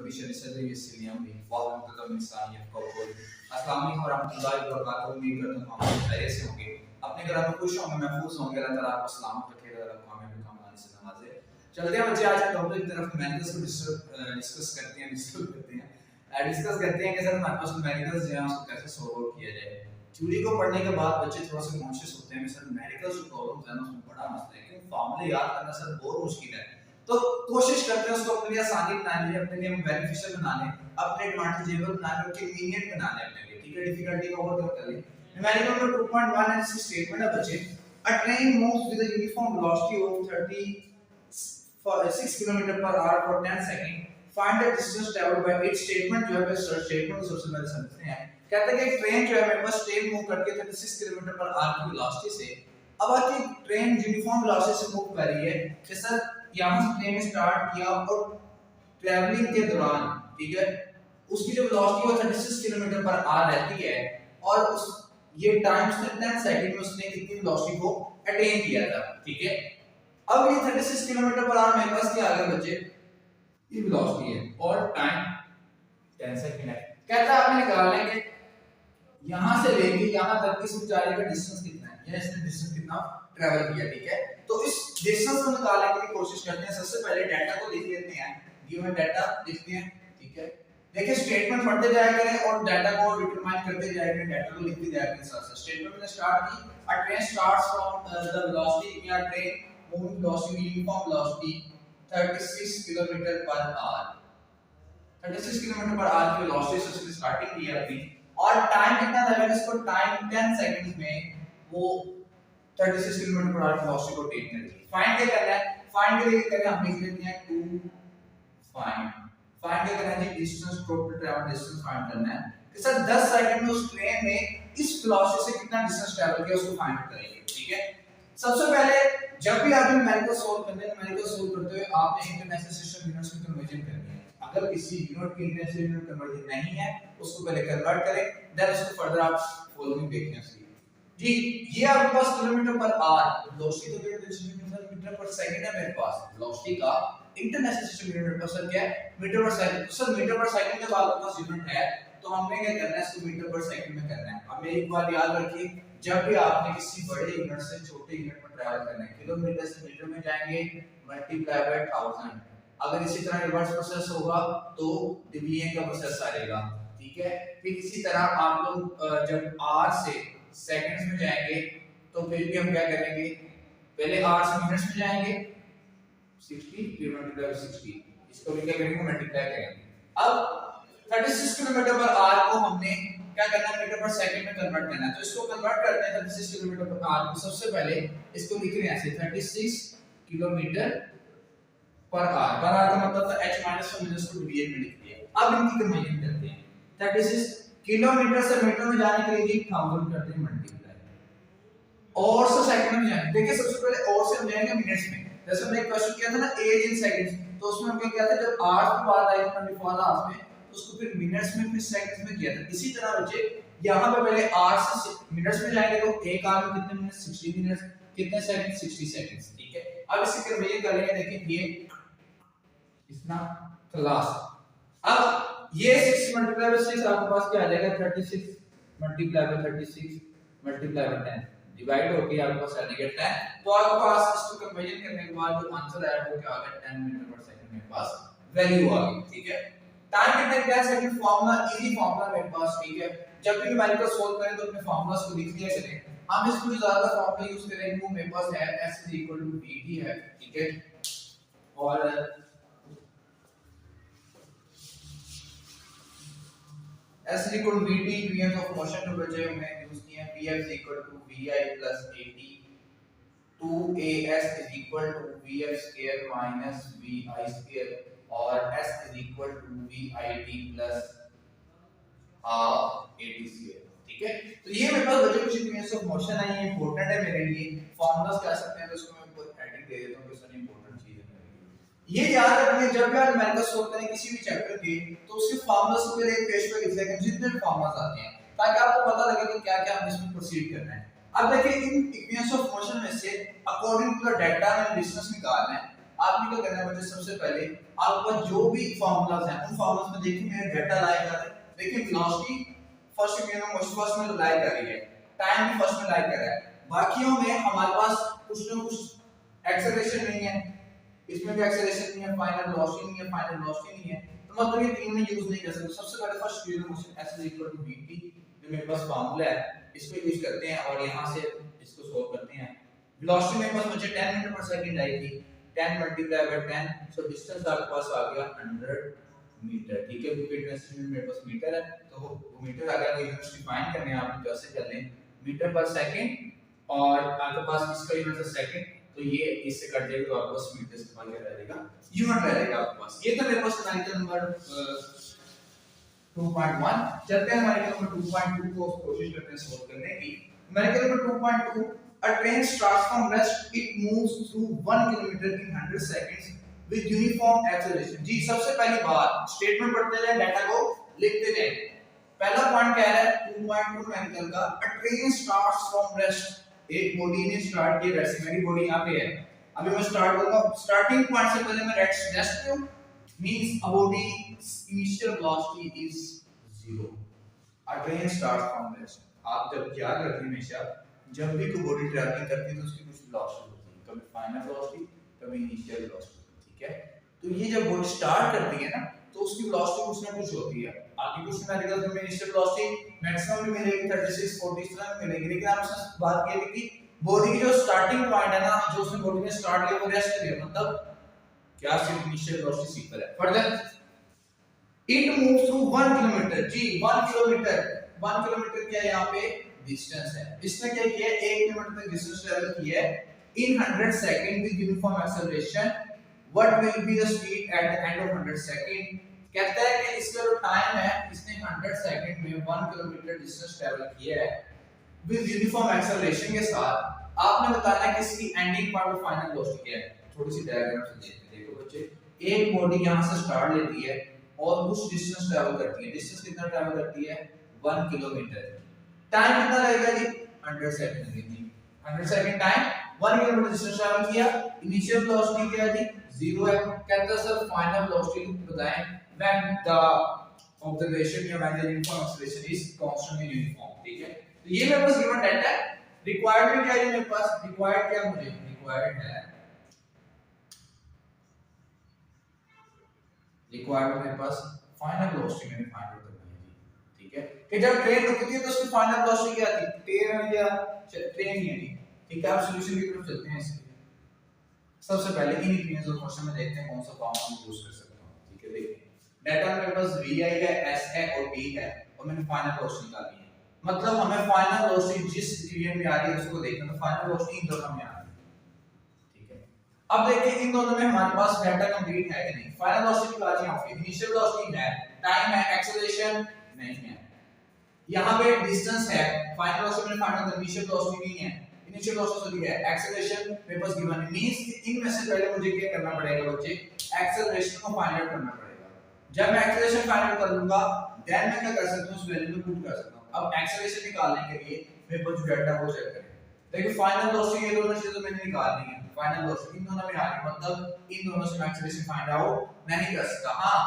बशर सदरी वसीलियम भी वालकुम इंसानियत को बोल अस्सलाम वालेकुम वरहमतुल्लाहि वबरकातुहू। उम्मीद करता हूं आप खैरियत से होंगे, अपने घर में खुश होंगे, महफूज होंगे। अल्लाह ताला आपको सलामत रखे, अल्लाह आपको हमें भी कमाने से नवाजे। चलते हैं बच्चे, आज के टॉपिक की तरफ न्यूमेरिकल्स को डिस्कस करते हैं डिस्कस करते हैं कि सर हमारे पास न्यूमेरिकल्स जो है उसको कैसे सॉल्व किया जाए। थ्योरी को पढ़ने के बाद बच्चे थोड़ा सा कॉन्शियस होते हैं कि सर न्यूमेरिकल्स जो प्रॉब्लम्स है ना उसमें बड़ा मसला है, क्योंकि फार्मूले याद करना सर बहुत मुश्किल है। तो कोशिश करते हैं उसको अपने लिए आसानी बनाने लिए, अपने लिए बेनिफिशियल बनाने, अपने एडवांटेजेबल बनाने, कन्वीनियंट बनाने अपने लिए, ठीक है। डिफिकल्टी को ओवरकम कर ले। न्यूमेरिकल में 2.1 एंड इसकी स्टेटमेंट है बच्चे, अ train moves with a uniform velocity of 36 kilometre per hour for 10 second, find the distance travelled bye it. Statement जो है स्टेटमेंट को सबसे पहले समझते हैं। कहते हैं कि ट्रेन जो है मेरे पास ट्रेन मूव करती है 36 किलोमीटर पर आवर की वेलोसिटी से। अब आती ट्रेन यूनिफॉर्म वेलोसिटी से मूव कर रही है कि सर यहां से ट्रेन स्टार्ट किया और ट्रैवलिंग के दौरान, ठीक है, उसकी जो वेलोसिटी वो 36 किलोमीटर पर आवर रहती है और उस ये टाइम से 10 सेकंड में उसने कितनी वेलोसिटी को अटेन किया था, ठीक है। अब ये 36 किलोमीटर पर आवर मेरे पास क्या आ गया बच्चे, ये वेलोसिटी है और टाइम 10 सेकंड है। कहता है आपने निकालना है कि यहां से लेके यहां तक इस बेचारे का डिस्टेंस कितना है, या इसने डिस्टेंस कितना ट्रैवल किया, ठीक है। तो इस डिस्टेंस को निकालने की कोशिश करते हैं। सबसे पहले डाटा को लिख लेते हैं, गिवन डाटा लिखते हैं, ठीक है। देखिए स्टेटमेंट पढ़ते जाया करें और डाटा को डिटरमाइन करते जाया करें, डाटा को लिखते जाया करें साथ साथ। स्टेटमेंट में स्टार्ट की, a train starts from the velocity, या train moving velocity uniform velocity 36 kilometre per hour, 36 kilometre per hour की वेलोसिटी से उसने स्टार्टिंग की अपनी, और टाइम कितना लगेगा इसको, टाइम 10 सेकंड्स में वो 36 किलोमीटर पर आवर की वेलोसिटी को टेक करेगी। फाइंड क्या करना है, फाइंड के लिए करें हम लिख लेते हैं टू फाइंड क्या करना है जी, distance, total travel distance find करना है कि सर 10 सेकंड में उस ट्रेन ने इस वेलोसिटी से कितना डिस्टेंस ट्रैवल किया उसको फाइंड करेंगे, ठीक है। सबसे पहले जब भी आप न्यूमेरिकल सोल्व करते हैं, न्यूमेरिकल सोल्व करते हुए आपने इंटरनेशनल सिस्टम यूनिट्स में कन्वर्जन करनी है। अगर किसी यूनिट की इंटरनेशनल यूनिट कन्वर्जन नहीं है उसको पहले कन्वर्ट करें, देन उसको फर्दर आप फॉलोइंग देखें उसकी जी। ये आपके पास किलोमीटर पर आवर वेलोसिटी तो मीटर पर सेकंड है मेरे पास, वेलोसिटी का इंटरनेशनल सिस्टम यूनिट पर सर क्या है, मीटर पर सेकंड। तो सर मीटर पर सेकंड के बाद आपके पास यूनिट है तो हमने क्या करना है, इसको मीटर पर सेकंड में करना है। अब एक बात याद रखिए, जब भी आपने किसी बड़े यूनिट से छोटे यूनिट में ट्रैवल करना है, किलोमीटर से मीटर में जाएंगे मल्टीप्लाई बाय 1000। अगर इसी तरह रिवर्स प्रोसेस होगा तो डिवीजन का प्रोसेस आएगा, ठीक है। फिर इसी तरह आप लोग जब आर से सेकंड्स में जाएंगे तो फिर भी हम क्या करेंगे, पहले आर से मिनट्स में जाएंगे 60 फिर मल्टीप्लाई बाय 60, इसको भी क्या करेंगे, मल्टीप्लाई करेंगे। अब 36 किलोमीटर पर आर को हमने क्या करना है, मीटर पर सेकंड में कन्वर्ट करना है। तो इसको कन्वर्ट करते हैं 36 किलोमीटर पर आर को। सबसे पहले इसको लिख रहे हैं ऐसे 36 किलोमीटर पर आर का मतलब था h माइनस को माइनस को डिवीजन में लिख दिया। अब इनकी कन्वर्जन करते हैं, 36 किलोमीटर से मीटर में जाने के लिए 1000 करते हैं मल्टीप्लाई, और से सेकंड में जाने। देखिए सबसे पहले और से हम जाएंगे मिनट्स में। जैसे हमने एक क्वेश्चन किया था ना एज इन सेकंड्स, तो उसमें हम क्या किया था, जब आवर्स की बात आई 24 आवर्स में, तो उसको फिर मिनट्स में फिर सेकंड्स में किया था। इसी तरह बच्चे यहां पे पहले आवर्स से मिनट्स में जाएंगे तो एक आवर में कितने मिनट, 60 मिनट्स, कितने सेकंड, 60 सेकंड्स, ठीक है। अब इसी कन्वर्जन कर लेंगे। देखिए ये इतना क्लास, अब ये 6 मल्टीप्लाई बाय 6 आपके पास क्या आ जाएगा, 36 multiply by 36 multiply by 10 divide होके आपके पास आ जाएगा 10। तो आपके पास इसको कन्वर्जन करने के बाद जो आंसर आया वो क्या आ गया, 10 मीटर पर सेकंड मेरे पास वैल्यू आ गई, ठीक है। टाइम कितने 10 सेकंड, फार्मूला इजी फार्मूला मेरे पास, ठीक है। जब भी न्यूमेरिकल सोल्व करें तो अपने फार्मूलास को लिख लिया करें। हम इसको ज्यादा फार्मूला यूज करेंगे वो मेरे पास है s = dt है, ठीक है। और s = vt equation of motion को बचे हमने यूज किए हैं। pf = vi + at 2as = vf² - vi² और s = vit + half at², ठीक है। तो ये मेरे पास बचे कुछ इक्वेशंस ऑफ मोशन है, ये इंपॉर्टेंट है मेरे लिए, फार्मूलास कह सकते हैं। तो इसको मैं ऊपर हेडिंग दे देता हूं कि सर इंपॉर्टेंट चीज है मेरे लिए। ये याद रखिए जब भी आप न्यूमेरिकल सोल्व करें किसी भी चैप्टर के, तो उसके फार्मूलास को पहले एक पेज पे लिख लें, जितने भी फार्मूलास आते हैं, ताकि आपको पता लगे कि क्या-क्या हमें इसमें प्रोसीड करना है। अब देखिए इन इक्वेशंस ऑफ मोशन में से अकॉर्डिंग टू द डाटा में डिस्टेंस निकालना है। आपने क्या करना है बच्चे, सबसे पहले आपके पास जो भी फार्मूलाज हैं उन फार्मूलाज में देखिए मेरा डेटा लाई कर रहा है। देखिए वेलोसिटी फर्स्ट में मोशन फर्स्ट में लाई कर रही है, टाइम भी फर्स्ट में लाई कर रहा है, बाकियों में हमारे पास कुछ ना कुछ एक्सेलरेशन नहीं है, इसमें भी एक्सेलरेशन नहीं है, फाइनल वेलोसिटी नहीं है, फाइनल वेलोसिटी नहीं है, तो मतलब ये तीन में यूज नहीं कर सकते। सबसे पहले first speed of motion s vt जो मेरे पास फार्मूला है इसको यूज करते हैं और यहां से इसको सोल्व करते हैं। वेलोसिटी मेरे पास मुझे 10 मीटर पर सेकंड आई थी, 10 मल्टीप्लाई बाय 10, सो डिस्टेंस आपके पास आ गया 100 मीटर। ठीक है, क्योंकि इंटेंसिटी मेरे पास मीटर है तो वो मीटर आ गया, तो यूनिट्स डिफाइन करने हैं आपने, जैसे कर लें मीटर पर सेकंड और आपके पास इसका यूनिट है सेकंड, तो ये इससे कट जाएगा तो आपके पास मीटर से क्या रहेगा, यूनिट रहेगा आपके पास। ये तो मेरे पास न्यूमेरिकल नंबर 2.1। चलते हैं न्यूमेरिकल नंबर 2.2 को कोशिश करते हैं सोल्व करने की। Numerical number 2.2, a train starts from rest, it moves through 1 kilometer in 100 seconds with uniform acceleration। जी सबसे पहली बात स्टेटमेंट पढ़ते जाए, डाटा को लिखते जाए। पहला पॉइंट क्या है 2.2 न्यूमेरिकल का, a train starts from rest, एक बॉडी ने स्टार्ट किया, वैसे मेरी बॉडी यहां पे है, अभी मैं स्टार्ट करूंगा, स्टार्टिंग पॉइंट से पहले मैं रेस्ट पे हूं, means a body initial velocity is 0, a train starts from rest। आप जब याद रखिए हमेशा जब भी कोई बॉडी ट्रैवलिंग करती है तो उसकी कुछ वेलोसिटी होती है, कभी फाइनल वेलोसिटी कभी इनिशियल वेलोसिटी, ठीक है। तो ये जब बॉडी स्टार्ट करती है ना तो उसकी वेलोसिटी कुछ ना कुछ होती है, आगे कुछ न्यूमेरिकल में इनिशियल वेलोसिटी मैक्सिमम भी मिलेगी 36 40 इस तरह मिलेगी, लेकिन आपसे बात ये थी कि बॉडी की जो स्टार्टिंग पॉइंट है ना, जो उसने बॉडी ने स्टार्ट किया वो रेस्ट किया, मतलब क्या सिर्फ इनिशियल वेलोसिटी सिंपल है। Further it moves through 1 kilometre, जी 1 किलोमीटर क्या है यहाँ पे डिस्टेंस है, इसने क्या किया 1 किलोमीटर तक डिस्टेंस ट्रैवल किया है इन 100 second with uniform acceleration, what will be the speed at the end of 100 second. कहता है कि इसका जो टाइम है इसने 100 सेकंड में 1 किलोमीटर डिस्टेंस ट्रैवल किया है विद यूनिफॉर्म एक्सेलरेशन के साथ। आपने बताना है कि इसकी एंडिंग पॉइंट और फाइनल वेलोसिटी क्या है। थोड़ी सी डायग्राम से देखते हैं, देखो बच्चे, एक बॉडी यहां से स्टार्ट लेती है और कुछ डिस्टेंस ट्रैवल करती है, डिस्टेंस कितना ट्रैवल करती है 1 किलोमीटर, टाइम कितना लगेगा जी 100 सेकंड लगेगी, 100 second time, 1 kilometre distance travel किया, इनिशियल वेलोसिटी क्या है जी 0 है। कहता है सर फाइनल वेलोसिटी बताएं व्हेन द ऑब्जर्वेशन या when the uniform acceleration is constant and uniform, ठीक है। तो ये मेरे पास गिवन डाटा है, रिक्वायर्ड में क्या है मेरे पास, रिक्वायर्ड क्या मुझे रिक्वायर्ड है, रिक्वायर्ड मेरे पास फाइनल वेलोसिटी मैंने फाइंड आउट करनी है जी, ठीक है। कि जब ट्रेन रुकती है तो उसकी फाइनल वेलोसिटी क्या थी, ट्रेन ही है जी, ठीक है। अब सॉल्यूशन की तरफ चलते हैं इसके। सबसे पहले इन इक्वेशंस और क्वेश्चन में देखते हैं कौन सा फॉर्मूला मैं यूज कर सकता हूं, ठीक है। देखिए डाटा मेरे पास vi है, s है और b है और मैंने फाइनल वेलोसिटी निकाली है, मतलब हमें फाइनल वेलोसिटी जिस डिवीजन में आ रही है उसको देखना, तो फाइनल वेलोसिटी इन दोनों में आ रही है, ठीक है। अब देखिए इन दोनों में हमारे पास डाटा कंप्लीट है कि नहीं, फाइनल वेलोसिटी की बात यहां पे, इनिशियल वेलोसिटी है, टाइम है, एक्सेलरेशन नहीं है, यहां पे डिस्टेंस है, फाइनल वेलोसिटी में फाइनल इनिशियल वेलोसिटी नहीं है, इनिशियल वेलोसिटी है, एक्सेलरेशन मेरे पास गिवन है, मींस इनमें से पहले मुझे क्या करना पड़ेगा बच्चे, एक्सेलरेशन को फाइंड आउट करना पड़ेगा। जब मैं एक्सेलरेशन फाइंड आउट कर लूंगा देन मैं क्या कर सकता हूं, उस वैल्यू में पुट कर सकता हूं। अब एक्सेलरेशन निकालने के लिए मेरे पास जो डाटा वो चेक करें, देखिए फाइनल वेलोसिटी ये दोनों चीजें मैंने निकालनी है, फाइनल वेलोसिटी इन दोनों में आ रही है, मतलब इन दोनों से मैं एक्सेलरेशन फाइंड आउट नहीं कर सकता। हां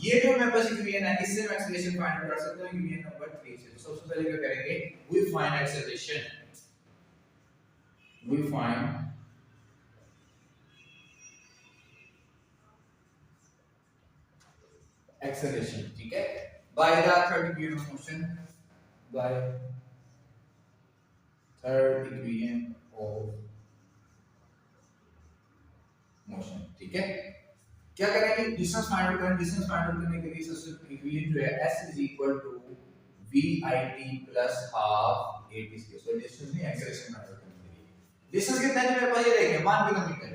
ये जो मेरे पास इक्वेशन है इससे मैं एक्सेलरेशन फाइंड आउट कर सकता हूं, इक्वेशन नंबर 3 से। तो सबसे पहले क्या करेंगे, we find acceleration, we find acceleration, ठीक है, by the third equation of motion, by third equation of motion, ठीक है। क्या करेंगे, डिस्टेंस फाइंड आउट करें, डिस्टेंस फाइंड आउट करने के लिए सबसे इक्वेशन जो है s is equal to vit plus half at square, so distance नहीं एक्सेलरेशन फाइंड आउट करने के लिए डिस्टेंस कितना है मेरे पास, ये देखिए 1 किलोमीटर,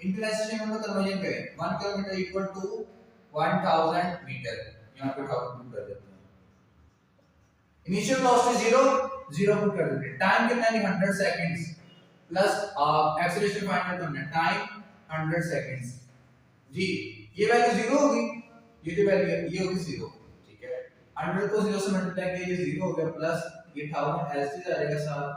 इंटरनेशनल में कन्वर्जन करें 1 किलोमीटर इक्वल टू 1000 मीटर, यहां पे 1000 पुट कर देते हैं, इनिशियल वेलोसिटी 0 पुट कर देते हैं, टाइम कितना है 100 seconds plus acceleration find out करना है, टाइम 100 सेकंड्स जी, ये वैल्यू 0 होगी, ये जो वैल्यू है ये होगी 0, ठीक है। 100 को 0 से मल्टीप्लाई किया ये 0 हो गया, प्लस ये 1000 ऐसे ही जाएगा साथ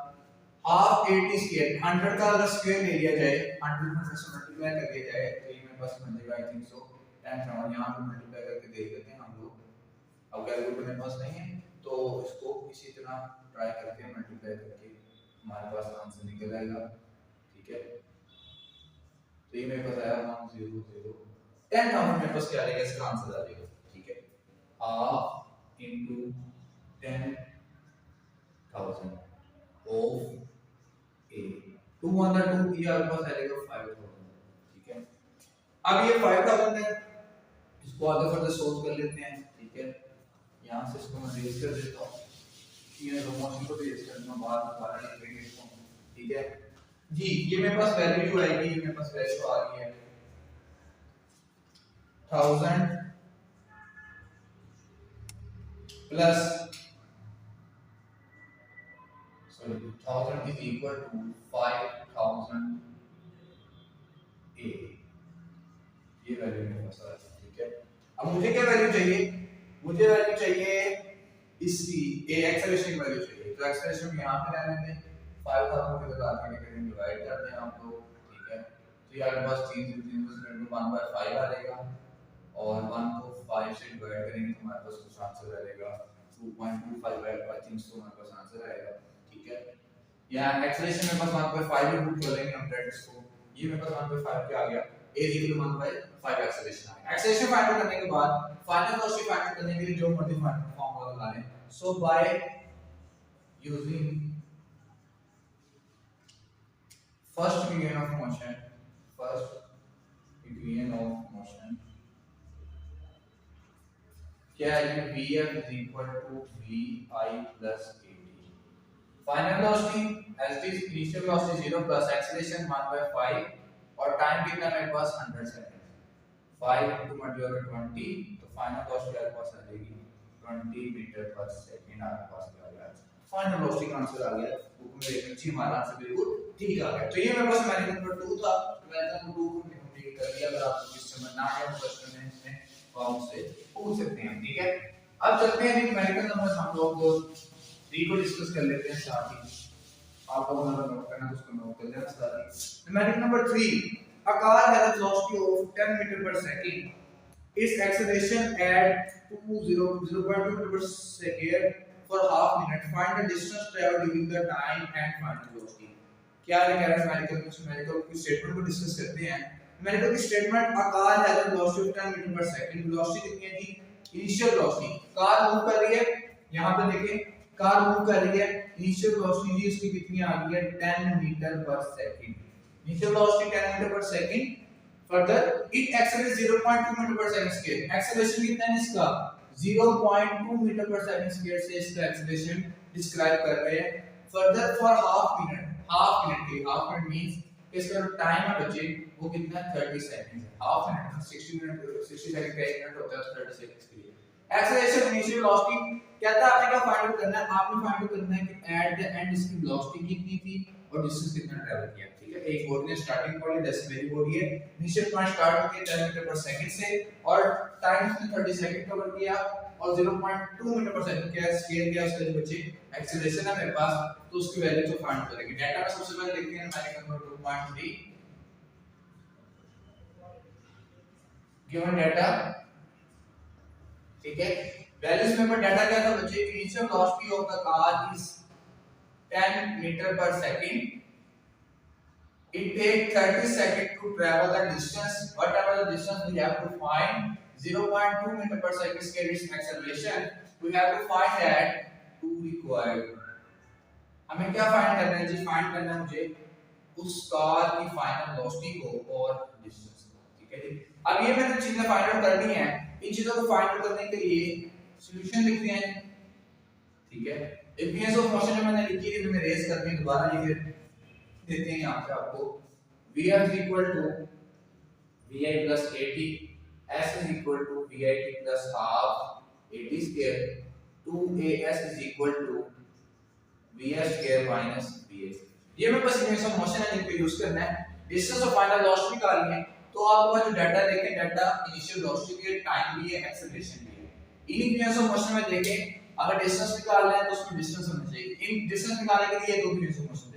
हाफ 80 स्क्वायर, 100 का अगर स्क्वायर ले लिया जाए 100 से मल्टीप्लाई कर दिया जाए तो ये पास बन जाएगा आई थिंक सो 10 और यहाँ पे मल्टीप्लाई करके देख लेते हैं हम लोग। अब कैलकुलेटर मेरे पास नहीं है तो इसको इसी तरह ट्राई करके मल्टीप्लाई करके हमारे पास आंसर निकल आएगा। ठीक है, तो ये मेरे पास आया 100 10,000 मेरे पास क्या आ जाएगा, इसका आंसर आ जाएगा। ठीक है, हाफ इनटू 10,000 ऑफ ए 2 1 2 ये आपके पास आ जाएगा 5,000। ठीक है, अब ये 5,000 है, इसको आगे फर्दर सोल्व कर लेते हैं। ठीक है, यहाँ से इसको मैं रेज कर देता हूँ, ये रोमोशन को रेज करना बाद दोबारा लिखेंगे इसको। ठीक है जी, ये मेरे पास वैल्यू जो आएगी, ये मेरे पास वैल्यू आ रही है 1000 प्लस 1000 इज इक्वल टू 5000 ए, ये वैल्यू मेरे पास आ रही है। ठीक है, अब मुझे क्या वैल्यू चाहिए, मुझे वैल्यू चाहिए इसकी ए एक्सेलरेशन की वैल्यू चाहिए। तो एक्सेलरेशन यहां पे रहने दें, 5000 को इधर आके करेंगे डिवाइड कर दें आप लोग। ठीक है, तो ये आपके पास 3 1/5 आ जाएगा और 1 को 5 से डिवाइड करेंगे तो हमारे पास कुछ आंसर आ जाएगा 2.25 आई थिंक सो हमारे पास आंसर आएगा। ठीक है, यहां एक्सेलरेशन मेरे पास 1/5 भी पुट कर लेंगे हम डायरेक्ट इसको, ये मेरे पास 1/5 पे आ गया, a इक्वल टू 1/5 एक्सेलरेशन आ गया। एक्सेलरेशन फाइंड आउट करने के बाद फाइनल वेलोसिटी फाइंड आउट करने के लिए जो मर्जी फॉर्मूला लगा लें। So by using first equation of motion, क्या है, vf is equal to vi plus at। Final velocity as it is initial velocity 0 plus acceleration 1/5 और टाइम कितना मेरे पास 100 सेकंड, 5 into मल्टीप्लाई 20 तो फाइनल वेलोसिटी आपके पास आ जाएगी 20 मीटर पर सेकंड। आपके पास क्या आ गया, फाइनल वेलोसिटी का आंसर आ गया। बुक में देख लीजिए हमारा आंसर बिल्कुल ठीक आ गया। तो ये मेरे पास मैंने नंबर 2 था, मैंने नंबर 2 को कंप्लीट कर दिया। अगर आपको किसी समझ ना आया तो क्वेश्चन में इसमें फॉर्म से पूछ सकते हैं। ठीक है, अब चलते हैं न्यूमेरिकल नंबर्स हम लोग 3 को डिस्कस कर लेते हैं साथ ही। आप लोगों ने नोट करना तो उसको नोट कर लेना साथ ही। Numerical number 3, a car has a velocity of 10 meter per second, its acceleration at 0.2 meter per second for half minute, find the distance traveled during the time and find the velocity। क्या है, कह रहा है numerical की statement को discuss करते हैं। Numerical की statement, a car has a velocity of 10 meter per second, velocity कितनी है जी, इनिशियल वेलोसिटी, कार मूव कर रही है, यहां पे देखें कार मूव कर रही है, इनिशियल वेलोसिटी इसकी कितनी आ गई है 10 metre per second, initial velocity 10 metre per second. Further it accelerates 0.2 metre per second square, acceleration कितना है इसका 0.2 मीटर पर सेकंड स्क्वायर से इसका एक्सेलरेशन डिस्क्राइब कर रहे हैं। फर्दर फॉर हाफ मिनट के, हाफ मिनट मींस इसका जो टाइम है बच्चे वो कितना 30 सेकंड है। हाफ मिनट 60 सेकंड का 1 मिनट होता है, 30 सेकंड के लिए एक्सेलरेशन इनिशियल वेलोसिटी कहता है। आपने क्या फाइंड आउट करना है, आपने फाइंड आउट करना है कि एट द एंड इसकी वेलोसिटी कितनी थी और डिस्टेंस कितना ट्रैवल किया। ठीक है, एक बॉडी ने starting point that's very body है, इनिशियल पॉइंट स्टार्ट किया 10 मीटर पर सेकंड से और टाइम उसने 30 सेकंड कवर किया और 0.2 मीटर पर सेकंड क्या स्केल किया उसका जो बच्चे एक्सेलरेशन है मेरे पास, तो उसकी वैल्यू को फाइंड करेंगे। डाटा में सबसे पहले लिखते हैं हमारे नंबर 2.3 गिवन डाटा। ठीक है, वैल्यूज में पर डाटा क्या था बच्चे, initial velocity of the car is 10 metre per second, it take 30 seconds to travel the distance, whatever the distance we have to find 0.2 meter per second scale its acceleration, we have to find that 2 required। हमें क्या find करना है जी, find करना है मुझे उस car की final velocity को और डिस्टेंस को। ठीक है जी, अब ये मैंने चीजें फाइंड आउट करनी है, इन चीजों को फाइंड आउट करने के लिए सॉल्यूशन लिखते हैं। ठीक है, इक्वेशन ऑफ मोशन जो मैंने लिखी थी मैं रेज करके दोबारा लिख देते हैं यहां पे आपको। Vf is equal to Vi plus At, S is equal to Vit plus half At square, 2As is equal to Vs square minus Vs। ये मैं बस इक्वेशन ऑफ मोशन है जिनको यूज करना है। डिस्टेंस ऑफ फाइनल वेलोसिटी निकालनी है तो आपको जो डाटा देखें, डाटा इनिशियल वेलोसिटी भी है, टाइम भी है, एक्सेलरेशन भी है। इन इक्वेशन ऑफ मोशन में देखें अगर डिस्टेंस निकालना है तो उसमें डिस्टेंस होना चाहिए, इन डिस्टेंस निकालने के लिए दो इक्वेशन ऑफ मोशन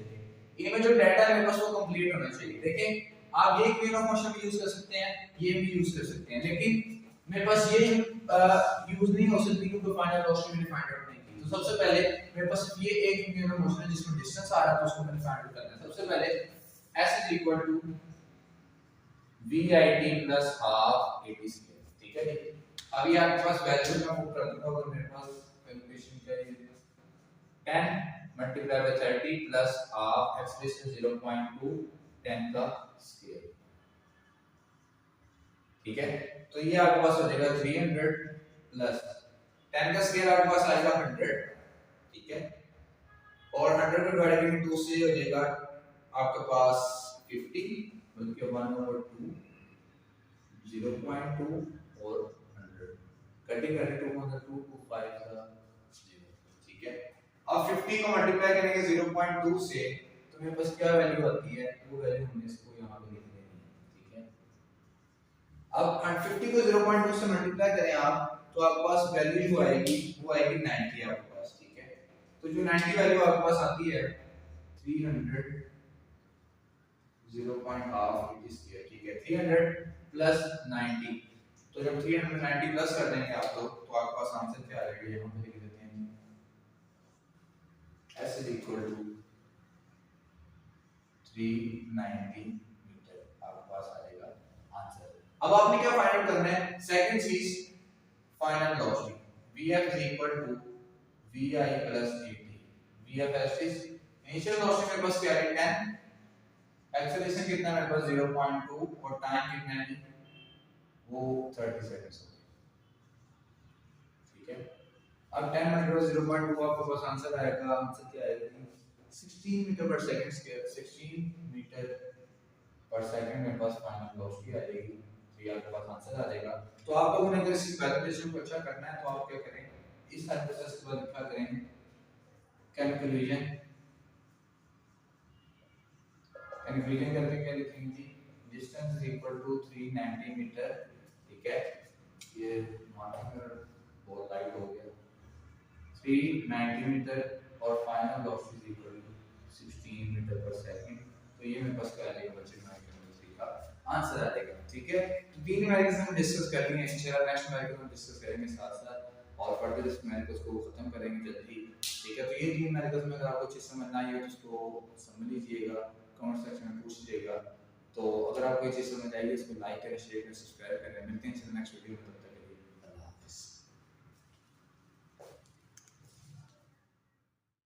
इनमें जो डाटा है मेरे पास वो कंप्लीट होना चाहिए। देखें आप ये इक्वेशन ऑफ मोशन भी यूज कर सकते हैं, ये भी यूज कर सकते हैं, लेकिन मेरे पास ये यूज नहीं हो सकती क्योंकि फाइनल वेलोसिटी मैंने फाइंड आउट नहीं की। तो सबसे पहले मेरे पास ये एक इक्वेशन ऑफ मोशन है जिसमें डिस्टेंस आ रहा है, तो उसको मैंने फाइंड आउट करना है। सबसे पहले s is equal to vit plus half at square, ठीक है जी। अभी आपके पास वैल्यू मैं पुट कर दूंगा, अगर मेरे पास कैलकुलेशन चाहिए 10 multiply by 30 plus half x raise to 0.2 10 का स्क्वायर, ठीक है। तो ये आपके पास हो जाएगा 300 प्लस 10 का स्क्वायर आपके पास आएगा 100, ठीक है। और 100 को डिवाइड करेंगे 2 से हो जाएगा आपके पास 50, बल्कि 1/2 0.2 और 100 कटिंग करके 2 में 2 को 5 का 0, ठीक है। अब 50 को मल्टीप्लाई करेंगे 0.2 से तो मेरे पास क्या वैल्यू आती है, वो वैल्यू हमने इसको यहां पे लिख देनी है, ठीक है। अब 50 को 0.2 से मल्टीप्लाई करें आप तो आपके पास वैल्यू जो आएगी वो आएगी 90 आपके पास, ठीक है। तो जो 90 वैल्यू आपके पास आती है 300 0.5 इट स्क्वायर, ठीक है। 300 प्लस 90, तो जब 390 प्लस कर देंगे आप लोग तो आपके पास आंसर क्या आ जाएगा, ये हम लिख देते हैं s is equal to 390 metre, आपके पास आ जाएगा आंसर। अब आपने क्या फाइंड आउट करना है, सेकंड चीज final velocity vf is equal to vi plus at। vf is initial velocity मेरे पास क्या है 10, एक्सेलरेशन कितना है मेरे पास 0.2 और टाइम कितना है वो 30 सेकंड्स, ठीक है। अब 10 मल्टीप्लाई 0.2 आपके पास आंसर आएगा, आंसर क्या आएगा 16 metre per second square, 16 metre per second मेरे पास फाइनल वेलोसिटी आ जाएगी, तो ये आपके पास आंसर आ जाएगा। तो आप लोगों ने अगर इस कैलकुलेशन को अच्छा करना है तो आप क्या करें, इस एनालिसिस के बाद क्या करें, कैलकुलेशन करके क्या लिखेंगे, distance is equal to 390 metre, ठीक है। ये मार्कर बहुत लाइट हो गया, 390 मीटर और final velocity is equal to 16 metre per second. तो ये मेरे पास क्या आ जाएगा बच्चे, न्यूमेरिकल का आंसर आ जाएगा, ठीक है। तो तीन न्यूमेरिकल्स हम डिस्कस करेंगे इंशाल्लाह, नेक्स्ट न्यूमेरिकल हम डिस्कस करेंगे साथ साथ और फर्दर इस न्यूमेरिकल्स को खत्म करेंगे जल्दी, ठीक है। तो ये तीन न्यूमेरिकल्स में अगर आपको चीज समझ ना आई हो तो उसको समझ लीजिएगा, कमेंट सेक्शन में पूछ लीजिएगा। तो अगर आपको ये चीज समझ आई है इसको लाइक करें, शेयर करें, सब्सक्राइब करें। मिलते हैं नेक्स्ट वीडियो में।